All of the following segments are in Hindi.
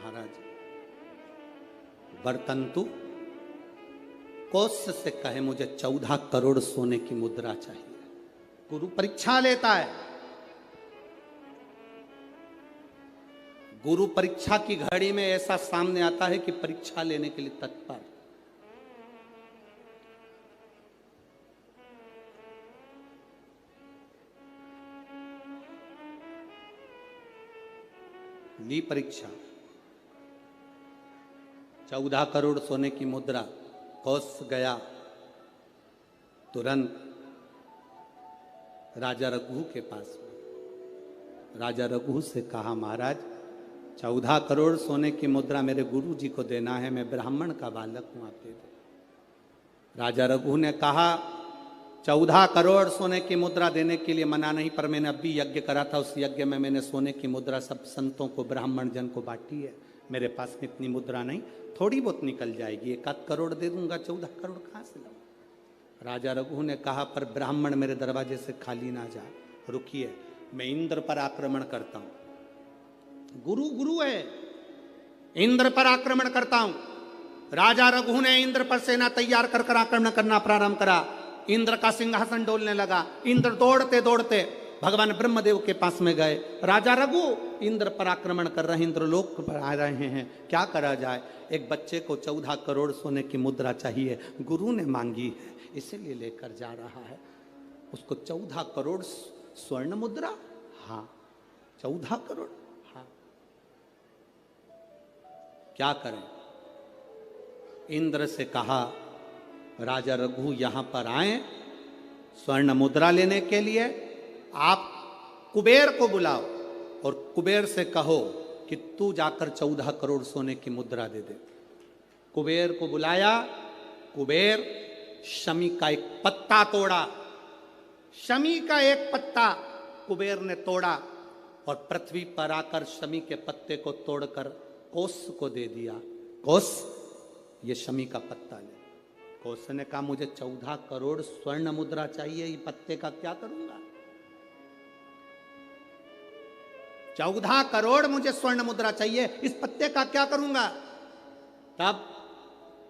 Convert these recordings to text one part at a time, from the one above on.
महाराज वर्तंतु कौत्स से कहे मुझे 14 करोड़ सोने की मुद्रा चाहिए। गुरु परीक्षा लेता है। गुरु परीक्षा की घड़ी में ऐसा सामने आता है कि परीक्षा लेने के लिए तत्पर। ली परीक्षा, 14 करोड़ सोने की मुद्रा। कौत्स गया तुरंत राजा रघु के पास में। राजा रघु से कहा महाराज 14 करोड़ सोने की मुद्रा मेरे गुरु जी को देना है, मैं ब्राह्मण का बालक हूं, आप दे दो। राजा रघु ने कहा 14 करोड़ सोने की मुद्रा देने के लिए मना नहीं, पर मैंने अभी यज्ञ करा था, उस यज्ञ में मैंने सोने की मुद्रा सब संतों को ब्राह्मण जन को बांटी है। मेरे पास में इतनी मुद्रा नहीं, थोड़ी बहुत निकल जाएगी, 1 करोड़ दे दूंगा, 14 करोड़ कहां से लाऊं। राजा रघु ने कहा पर ब्राह्मण मेरे दरवाजे से खाली ना जाए, रुकिए मैं इंद्र पर आक्रमण करता हूं। गुरु गुरु है, इंद्र पर आक्रमण करता हूं। राजा रघु ने इंद्र पर सेना तैयार कर आक्रमण करना प्रारंभ करा। इंद्र का सिंहासन डोलने लगा। इंद्र दौड़ते दौड़ते भगवान ब्रह्मदेव के पास में गए। राजा रघु इंद्र पर आक्रमण कर रहे हैं, इंद्र लोक पर आ रहे हैं, क्या करा जाए। एक बच्चे को 14 करोड़ सोने की मुद्रा चाहिए, गुरु ने मांगी है इसीलिए लेकर जा रहा है। उसको 14 करोड़ स्वर्ण मुद्रा, हाँ 14 करोड़, हाँ क्या करें। इंद्र से कहा राजा रघु यहां पर आए स्वर्ण मुद्रा लेने के लिए, आप कुबेर को बुलाओ और कुबेर से कहो कि तू जाकर 14 करोड़ सोने की मुद्रा दे दे। कुबेर को बुलाया। कुबेर शमी का एक पत्ता तोड़ा। शमी का एक पत्ता कुबेर ने तोड़ा और पृथ्वी पर आकर शमी के पत्ते को तोड़कर कोस को दे दिया। कोस ये शमी का पत्ता ले। कोस ने कहा मुझे 14 करोड़ स्वर्ण मुद्रा चाहिए, ये पत्ते का क्या करूंगा। 14 करोड़ मुझे स्वर्ण मुद्रा चाहिए, इस पत्ते का क्या करूंगा। तब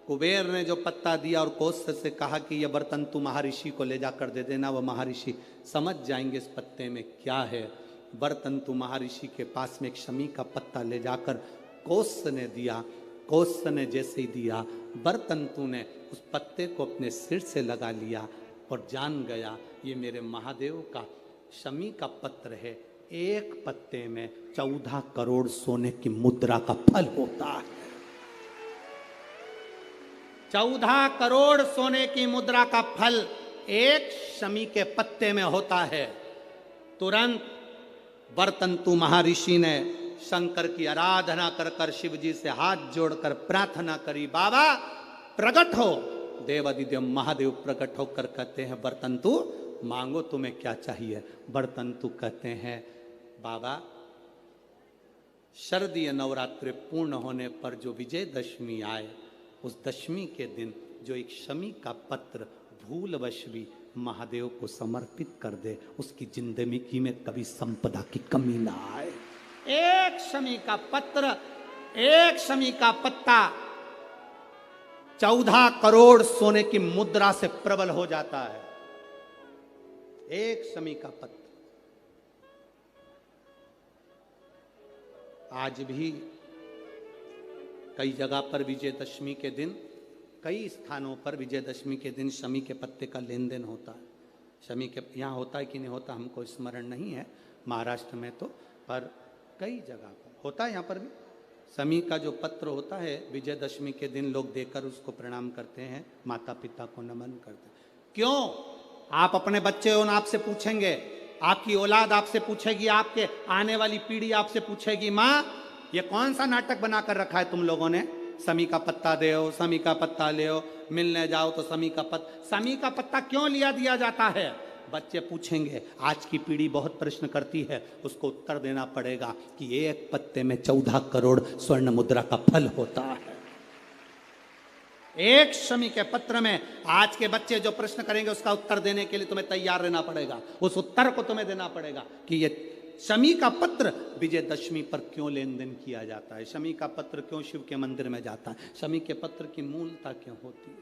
कुबेर ने जो पत्ता दिया और कोस से कहा कि यह बर्तन तू महर्षि को ले जाकर दे देना, वह महर्षि समझ जाएंगे इस पत्ते में क्या है। बर्तन तू महर्षि के पास में एक शमी का पत्ता ले जाकर कोस ने दिया। कोस ने जैसे ही दिया, बर्तंतु ने उस पत्ते को अपने सिर से लगा लिया और जान गया ये मेरे महादेव का शमी का पत्र है। एक पत्ते में 14 करोड़ सोने की मुद्रा का फल होता है। 14 करोड़ सोने की मुद्रा का फल एक शमी के पत्ते में होता है। तुरंत बर्तंतु महर्षि ने शंकर की आराधना कर कर शिव जी से हाथ जोड़कर प्रार्थना करी, बाबा प्रकट हो। देवादिदेव महादेव प्रकट होकर कहते हैं बर्तंतु मांगो तुम्हें क्या चाहिए। बर्तंतु कहते हैं बाबा शरदीय नवरात्रि पूर्ण होने पर जो विजयदशमी आए, उस दशमी के दिन जो एक शमी का पत्र भूलवश भी महादेव को समर्पित कर दे, उसकी जिंदगी में कभी संपदा की कमी ना आए। एक शमी का पत्र, एक शमी का पत्ता 14 करोड़ सोने की मुद्रा से प्रबल हो जाता है। एक शमी का पत्र। आज भी कई जगह पर विजयदशमी के दिन, कई स्थानों पर विजयदशमी के दिन शमी के पत्ते का लेन देन होता है। शमी के यहाँ होता है कि नहीं होता हमको स्मरण नहीं है, महाराष्ट्र में तो, पर कई जगह पर होता है। यहाँ पर भी शमी का जो पत्र होता है विजयदशमी के दिन लोग देकर उसको प्रणाम करते हैं, माता पिता को नमन करते हैं। क्यों? आप अपने बच्चे हो ना, आपसे पूछेंगे, आपकी औलाद आपसे पूछेगी, आपके आने वाली पीढ़ी आपसे पूछेगी, माँ ये कौन सा नाटक बना कर रखा है तुम लोगों ने। शमी का पत्ता दे, शमी का पत्ता ले, मिलने जाओ तो शमी का पत्ता। शमी का पत्ता क्यों लिया दिया जाता है? बच्चे पूछेंगे, आज की पीढ़ी बहुत प्रश्न करती है, उसको उत्तर देना पड़ेगा कि एक पत्ते में 14 करोड़ स्वर्ण मुद्रा का फल होता है। एक शमी के पत्र में आज के बच्चे जो प्रश्न करेंगे उसका उत्तर देने के लिए तुम्हें तैयार रहना पड़ेगा। उस उत्तर को तुम्हें देना पड़ेगा कि ये शमी का पत्र विजयदशमी पर क्यों लेन देन किया जाता है, शमी का पत्र क्यों शिव के मंदिर में जाता है, शमी के पत्र की मूलता क्यों होती है,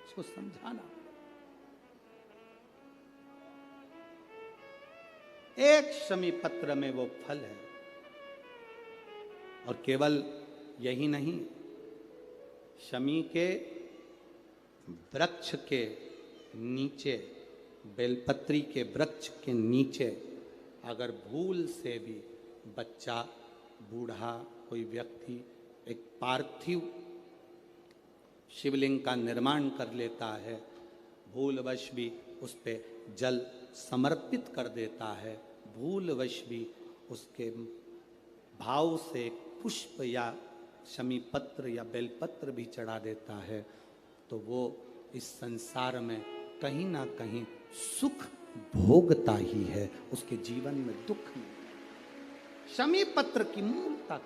इसको समझाना। एक शमी पत्र में वो फल है। और केवल यही नहीं, शमी के वृक्ष के नीचे, बेलपत्री के वृक्ष के नीचे अगर भूल से भी बच्चा, बूढ़ा, कोई व्यक्ति एक पार्थिव शिवलिंग का निर्माण कर लेता है, भूलवश भी उस पे जल समर्पित कर देता है, भूलवश भी उसके भाव से पुष्प या शमी पत्र या बेलपत्र भी चढ़ा देता है, तो वो इस संसार में कहीं ना कहीं सुख भोगता ही है, उसके जीवन में दुख नहीं। शमी पत्र की मूलता